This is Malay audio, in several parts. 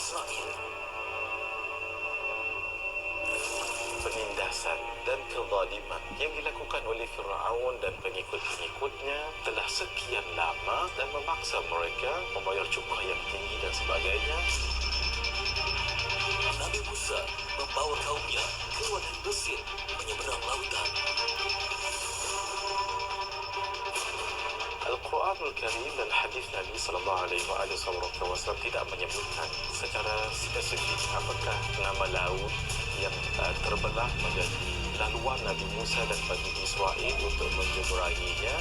Israel. Penindasan dan kezaliman yang dilakukan oleh Firaun dan pengikut-pengikutnya telah sekian lama dan memaksa mereka membayar cukai yang tinggi dan sebagainya. Nabi Musa membawa kaumnya keluar dari Mesir menyeberang lautan. Al-Quranul Karim dan hadis Nabi sallallahu alaihi wasallam tidak menyebutkan secara spesifik apakah nama laut yang terbelah menjadi laluan Nabi Musa dan Bani Israel untuk menyeberanginya.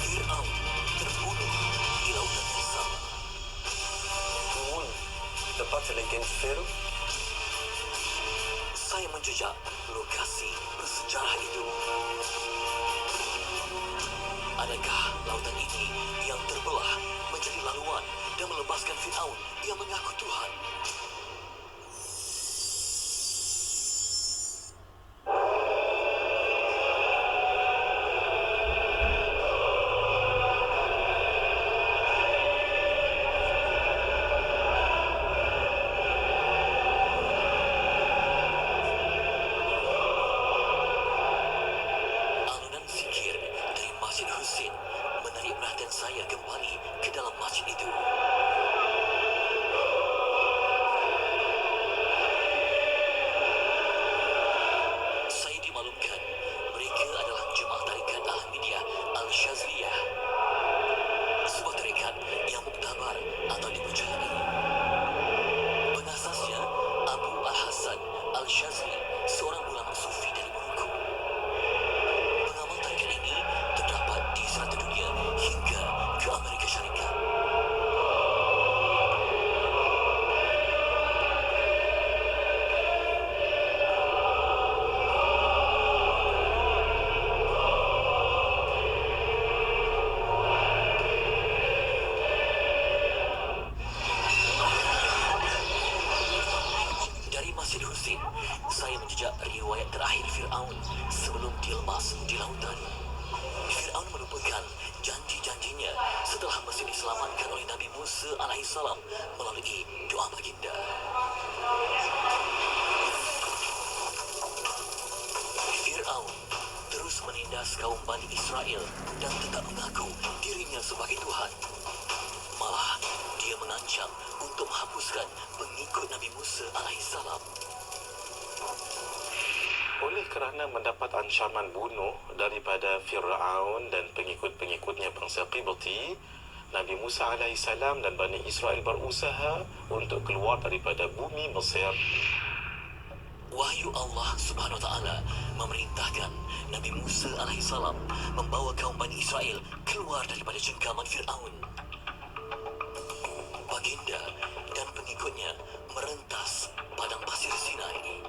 Fir'aun terbunuh di lautan yang sama. The battle against Pharaoh. Saya menjejak lokasi bersejarah itu. Adakah lautan ini yang terbelah menjadi laluan dan melepaskan Fir'aun yang mengaku Tuhan? Saya kembali ke dalam masjid itu. Saya dimaklumkan mereka adalah jemaah tarikat Ahmadiyah Al-Shazliyah, sebuah tarikat yang muktabar atau dipercayai. Pengasasnya Abu Al-Hasan Al-Shazli, seorang ulama sufi dari Maroko. Pengamal tarikat ini terdapat di seluruh dunia hingga ke Amerika Syarikat. Dari Masjid Husin, saya menjejak riwayat terakhir Fir'aun sebelum dia lemas di lautan. Fir'aun melupakan janji-janjinya setelah Mesir diselamatkan oleh Nabi Musa alaihissalam melalui doa baginda. Fir'aun terus menindas kaum Bani Israel dan tetap mengaku dirinya sebagai Tuhan. Malah, dia mengancam untuk menghapuskan pengikut Nabi Musa alaihissalam. Oleh kerana mendapat ancaman bunuh daripada Fir'aun dan pengikut-pengikutnya bangsa Qibti, Nabi Musa alaihissalam dan Bani Israel berusaha untuk keluar daripada bumi Mesir. Wahyu Allah Subhanahu wa taala memerintahkan Nabi Musa alaihissalam membawa kaum Bani Israel keluar daripada cengkaman Fir'aun. Baginda dan pengikutnya merentas padang pasir Sinai.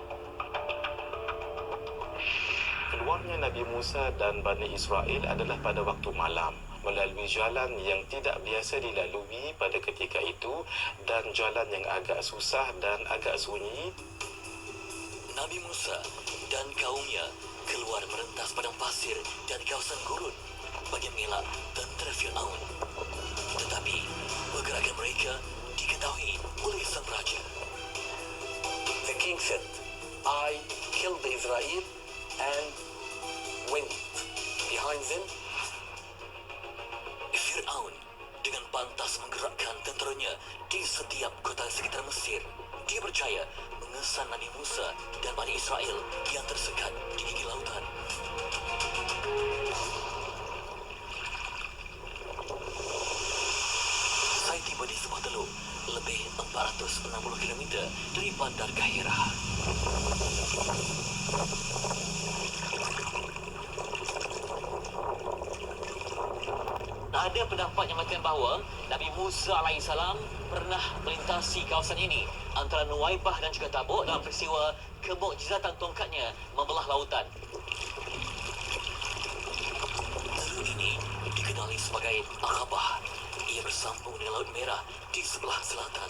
Keluarnya Nabi Musa dan Bani Israel adalah pada waktu malam melalui jalan yang tidak biasa dilalui pada ketika itu dan jalan yang agak susah dan agak sunyi. Nabi Musa dan kaumnya keluar merentas padang pasir dan kawasan gurun bagi mengelak tentera Fir'aun. Tetapi pergerakan mereka diketahui oleh sang raja. The king said, I killed the Israel and went behind them. Fir'aun dengan pantas menggerakkan tenteranya di setiap kota sekitar Mesir. Dia percaya mengesan Nabi Musa dan Bani Israel yang tersekat di gigi lautan. Saya tiba di sebuah teluk lebih 460 km dari Bandar Kahirah. Ada pendapat yang mengatakan bahawa Nabi Musa alaihissalam pernah melintasi kawasan ini antara Nuwaibah dan juga Tabuk dalam peristiwa kemukjizatan tongkatnya membelah lautan. Teluk ini dikenali sebagai Aqabah. Ia bersambung dengan Laut Merah di sebelah selatan.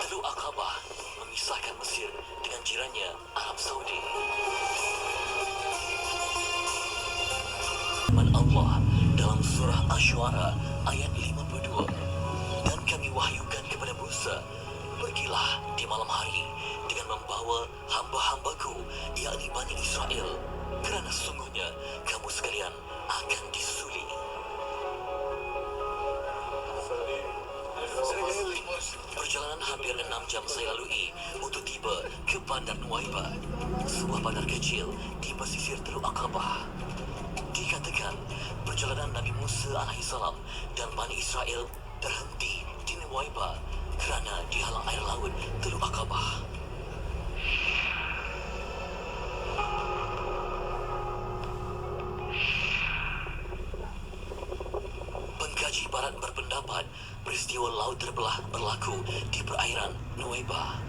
Teluk Aqabah memisahkan Mesir dengan jirannya Arab Saudi. firman Allah dalam surah Asy-Syu'ara ayat 52. Dan kami wahyukan kepada Musa, pergilah di malam hari dengan membawa hamba-hambaku, yakni Bani Israel, kerana sungguhnya kamu sekalian akan disuli. Perjalanan hampir 6 jam saya lalui untuk tiba ke Bandar Nuwaiba, sebuah bandar kecil di pesisir Teluk Aqabah. Dikatakan perjalanan Nabi Musa alaihissalam dan Bani Israel terhenti di Nuwaiba kerana dihalang air laut Teluk Aqabah. Pengkaji barat berpendapat peristiwa laut terbelah berlaku di perairan Nuwaiba.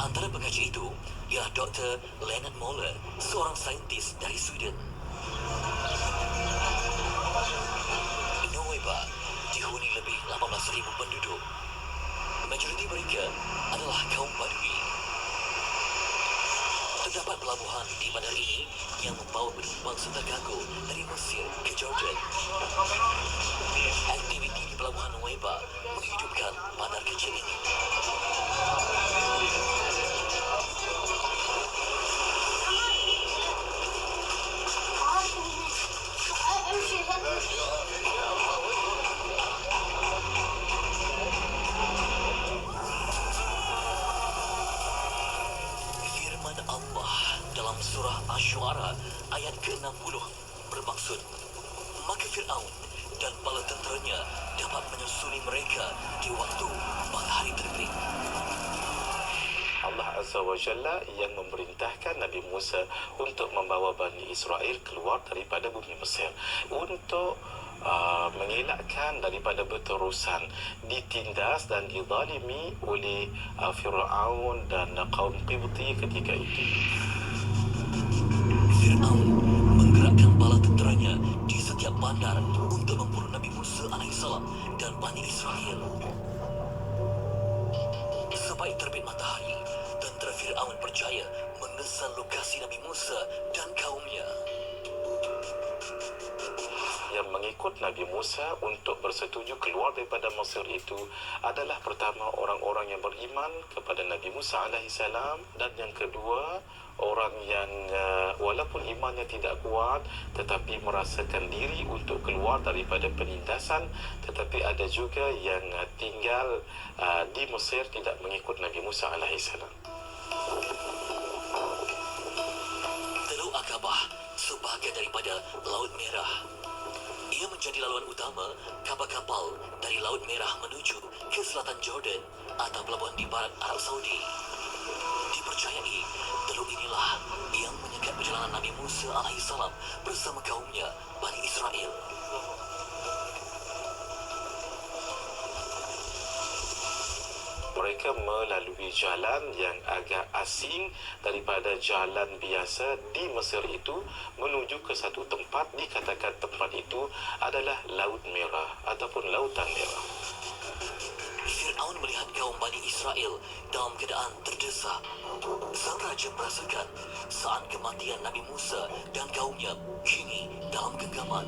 Antara pengkaji itu ialah Dr. Leonard Moller, seorang saintis dari Sweden. Nuwaiba dihuni lebih 18,000 penduduk. Majoriti mereka adalah kaum Badui. Terdapat pelabuhan di bandar ini yang membawa penumpang setergagu dari Mesir ke Jordan. Aktiviti di pelabuhan Nuwaiba menghidupkan bandar kecil ini. Firman Allah dalam surah Asy-Syu'ara ayat ke-60 bermaksud, maka Fir'aun dan bala tenteranya dapat menyusuli mereka di waktu matahari terbit. Allah Azza wa Jalla yang memerintahkan Nabi Musa untuk membawa Bani Israel keluar daripada bumi Mesir untuk mengelakkan daripada berterusan ditindas dan dizalimi oleh Fir'aun dan kaum Qibti ketika itu. Fir'aun menggerakkan bala tenteranya di setiap bandar untuk membunuh Nabi Musa alaihissalam dan Bani Israel. Sebaik terbit matahari, tentera Fir'aun berjaya mengesan lokasi Nabi Musa dan kaumnya. Yang mengikut Nabi Musa untuk bersetuju keluar daripada Mesir itu adalah pertama orang-orang yang beriman kepada Nabi Musa alaihissalam, dan yang kedua orang yang walaupun imannya tidak kuat tetapi merasakan diri untuk keluar daripada penindasan, tetapi ada juga yang tinggal di Mesir tidak mengikut Nabi Musa alaihissalam. Teluk Aqabah sebahagian daripada Laut Merah. Ia menjadi laluan utama kapal-kapal dari Laut Merah menuju ke selatan Jordan atau pelabuhan di barat Arab Saudi. Dipercayai teluk inilah yang menyekat perjalanan Nabi Musa alaihissalam bersama kaumnya Bani Israel. Mereka melalui jalan yang agak asing daripada jalan biasa di Mesir itu menuju ke satu tempat, dikatakan tempat itu adalah Laut Merah ataupun Lautan Merah. Fir'aun melihat kaum Bani Israel dalam keadaan terdesak. Sang raja merasakan saat kematian Nabi Musa dan kaumnya kini dalam genggaman.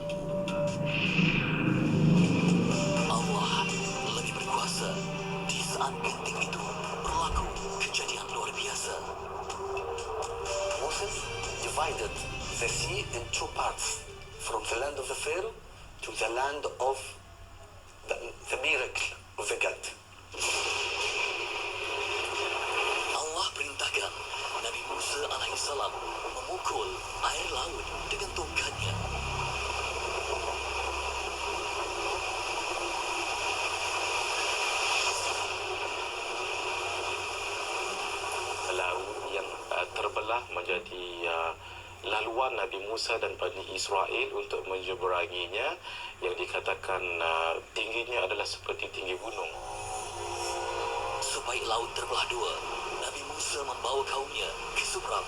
Allah lebih berkuasa. Di saat genting itu berlaku kejadian luar biasa. Moses divided the sea in two parts, from the land of the Pharaoh to the land of the miracle of the God. Allah perintahkan Nabi Musa alaihissalam memukul air laut dengan tongkatnya. Laut yang terbelah menjadi laluan Nabi Musa dan Bani Israel untuk menyeberanginya, yang dikatakan tingginya adalah seperti tinggi gunung. Supaya laut terbelah dua, Nabi Musa membawa kaumnya ke seberang.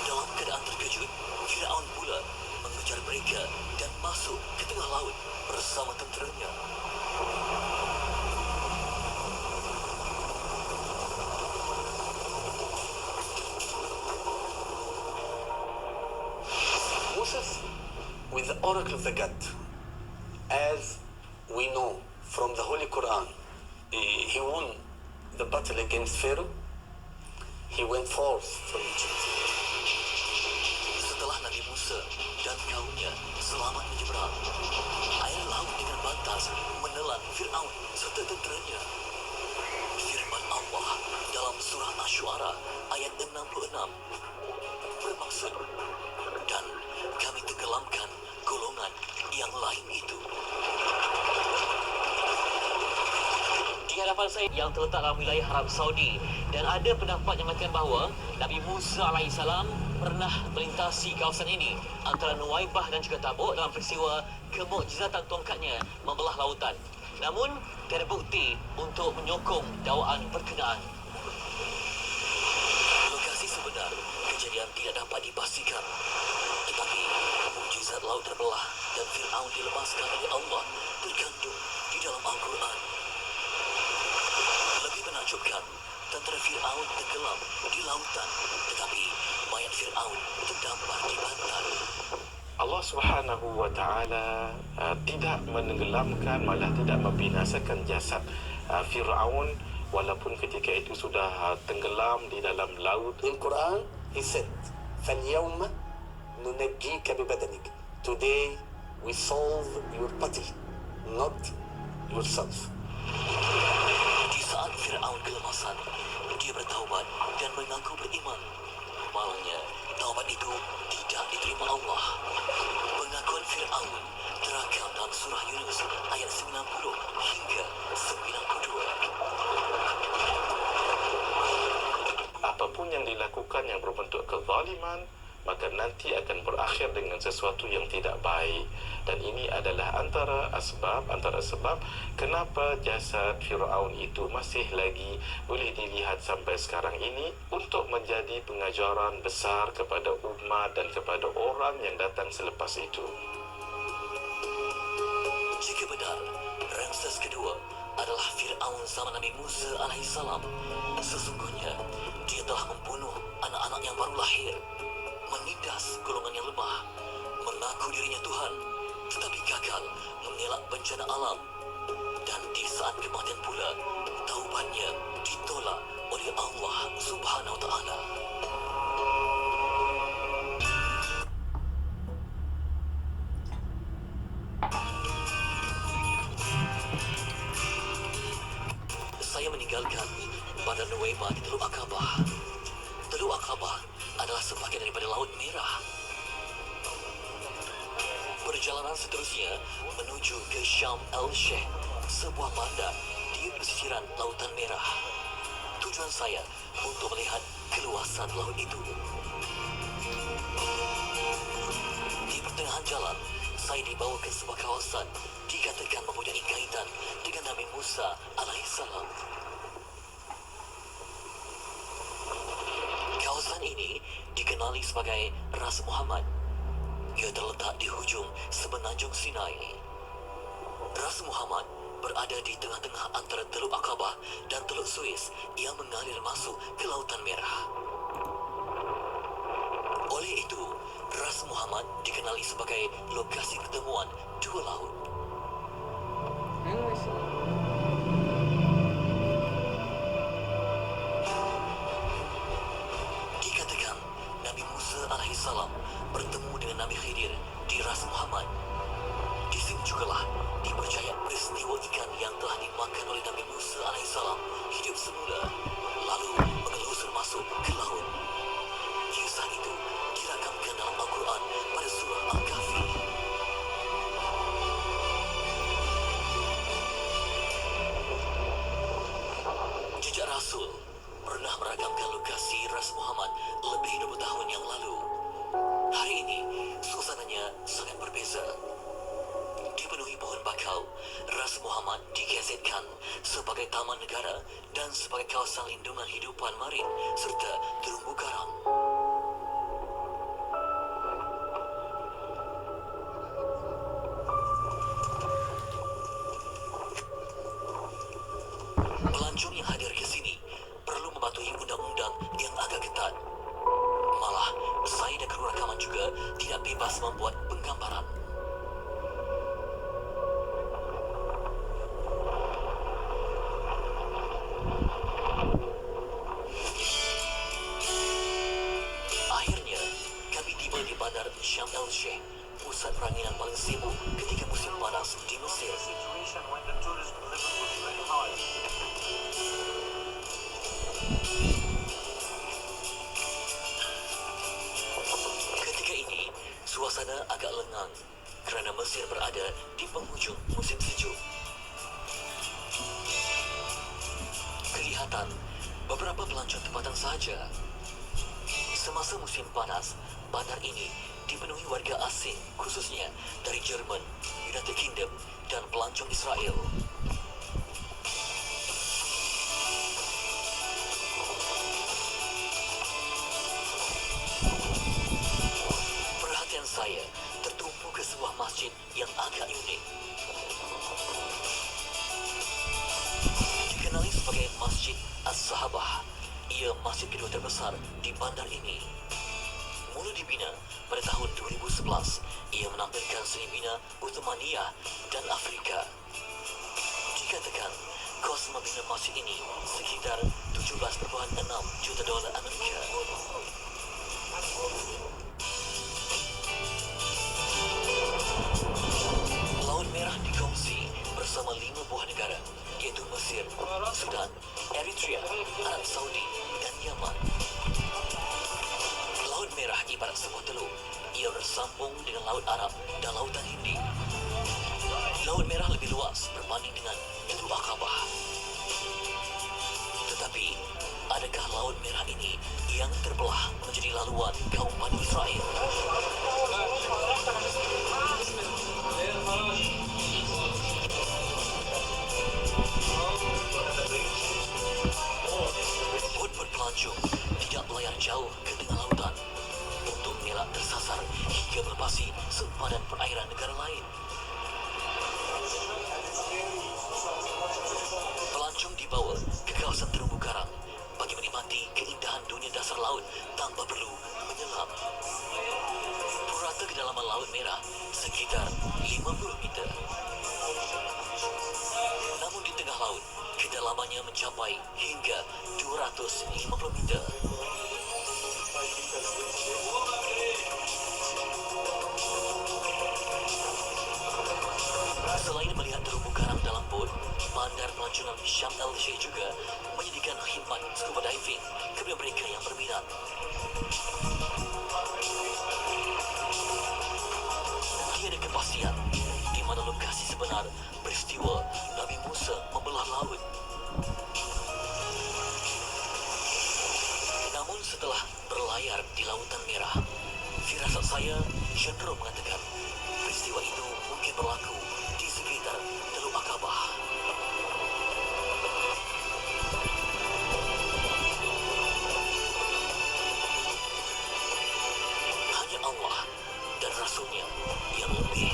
Dalam keadaan terkejut, Fir'aun pula mengejar mereka dan masuk ke tengah laut bersama tenteranya. Moses with the oracle of the God. As we know from the Holy Quran, he won the battle against Pharaoh. He went forth from Egypt. Setelah Nabi Musa dan kaumnya selamat menyeberang, air laut dengan batas menelan Fir'aun serta tenteranya. Firman Allah dalam surah Asy-Syu'ara ayat 66 bermaksud, dan kami tenggelamkan golongan yang lain itu. Di hadapan saya yang terletak dalam wilayah Arab Saudi, dan ada pendapat yang mengatakan bahawa Nabi Musa AS pernah melintasi kawasan ini antara Nuwaibah dan juga Tabuk dalam peristiwa kemukjizatan tongkatnya membelah lautan. Namun, tiada bukti untuk menyokong dakwaan berkenaan. Lokasi sebenar kejadian tidak dapat dipastikan. Tetapi, mukjizat laut terbelah dan Fir'aun dilepaskan oleh Allah terkandung di dalam Al-Quran. Lebih menakjubkan, tentera Fir'aun tenggelam di lautan, tetapi mayat Fir'aun terdampar di pantai. Allah Subhanahu wa taala tidak menenggelamkan, malah tidak membinasakan jasad Firaun walaupun ketika itu sudah tenggelam di dalam laut. In Quran, he said, فَالْيَوْمَ نُنَجِّيكَ بِبَدَنِكَ. Today we solve your battle, not yourself. Di saat Fir'aun kelemasan, dia bertaubat dan mengaku beriman. Malangnya, taubat itu tidak diterima Allah. Pengakuan Fir'aun terakam dalam surah Yunus ayat 90 hingga 92. Apapun yang dilakukan yang berbentuk kezaliman, maka nanti akan berakhir dengan sesuatu yang tidak baik. Dan ini adalah antara sebab kenapa jasad Firaun itu masih lagi boleh dilihat sampai sekarang ini, untuk menjadi pengajaran besar kepada umat dan kepada orang yang datang selepas itu. Jika benar, Ramses kedua adalah Fir'aun zaman Nabi Musa AS, sesungguhnya dia telah membunuh anak-anak yang baru lahir, menindas golongan yang lemah, mengaku dirinya Tuhan, tetapi gagal mengelak bencana alam. Dan di saat kematian pula, taubatnya ditolak oleh Allah Subhanahu wa taala. Saya meninggalkan Badar Nuwaibah di Teluk Aqabah. Teluk Aqabah adalah sebahagian daripada Laut Merah. Perjalanan seterusnya menuju ke Syam El-Sheikh, sebuah bandar di pesisiran Lautan Merah. Tujuan saya untuk melihat keluasan laut itu. Di pertengahan jalan, saya dibawa ke sebuah kawasan dikatakan mempunyai kaitan dengan Nabi Musa alaihissalam. Kawasan ini dikenali sebagai Ras Muhammad. Ia terletak di hujung semenanjung Sinai. Ras Muhammad berada di tengah-tengah antara Teluk Aqabah dan Teluk Suez yang mengalir masuk ke Lautan Merah. Oleh itu, Ras Muhammad dikenali sebagai lokasi pertemuan dua laut. Dikatakan Nabi Musa alaihissalam bertemu dengan Nabi Khidir di Ras Muhammad. Di sini jugalah dipercaya peristiwa ikan yang telah dimakan oleh Nabi Musa alaihissalam hidup semula, lalu mengelusur masuk ke laut. Kisah itu dirakamkan dalam Al-Quran pada surah Al-Kahfi. Jejak Rasul pernah merakamkan lokasi Ras Muhammad lebih 20 tahun yang lalu. Hari ini, suasananya sangat berbeza. Dipenuhi pohon bakau, Ras Muhammad digesetkan sebagai taman negara dan sebagai kawasan lindungan hidupan marin serta terumbu karang. Pelancong yang hadir ke sini perlu mematuhi undang-undang yang agak ketat. Malah, saya dan kru rakaman juga tidak bebas membuat penggambaran. Bandar Sham el-Sheikh, pusat peranginan paling sibuk ketika musim panas di Mesir. Ketika ini, suasana agak lengang kerana Mesir berada di penghujung musim sejuk. Kelihatan beberapa pelancong tempatan sahaja. Semasa musim panas, bandar ini dipenuhi warga asing, khususnya dari Jerman, United Kingdom dan pelancong Israel. Perhatian saya tertumpu ke sebuah masjid yang agak unik. Dikenali sebagai Masjid As-Sahabah, ia masjid kedua terbesar di bandar ini. Mula dibina pada tahun 2011, ia menampilkan seni bina Uthmaniyah dan Afrika. Dikatakan, kos membina masjid ini sekitar 17.6 juta dolar Amerika. Laut Merah dikongsi bersama 5 buah negara, iaitu Mesir, Sudan, Eritrea, Arab Saudi dan Yaman. Laut Merah ibarat sebuah telur. Ia bersambung dengan Laut Arab dan Lautan Hindi. Laut Merah lebih luas berbanding dengan Teluk Aqabah. Tetapi, adakah Laut Merah ini yang terbelah menjadi laluan kaum Bani Israel? Bot-bot pelancong tidak berlayar jauh ke tengah lautan untuk mengelak tersasar hingga melepasi sempadan perairan negara lain. Pelancong dibawa ke kawasan terumbu karang bagi menikmati keindahan dunia dasar laut tanpa perlu menyelam. Purata kedalaman Laut Merah sekitar 50 meter. Namun di tengah laut, kedalamannya mencapai hingga 250 meter. Selain melihat terumbu karang dalam bot, bandar pelancongan Sham el-Sheikh juga menyediakan khidmat scuba diving kepada mereka yang berminat. Tiada kepastian di mana lokasi sebenar peristiwa Nabi Musa membelah laut. Namun setelah berlayar di Lautan Merah, firasat saya cenderung mengatakan peristiwa itu mungkin berlaku di sekitar Teluk Aqabah. Hanya Allah dan Rasulnya yang lebih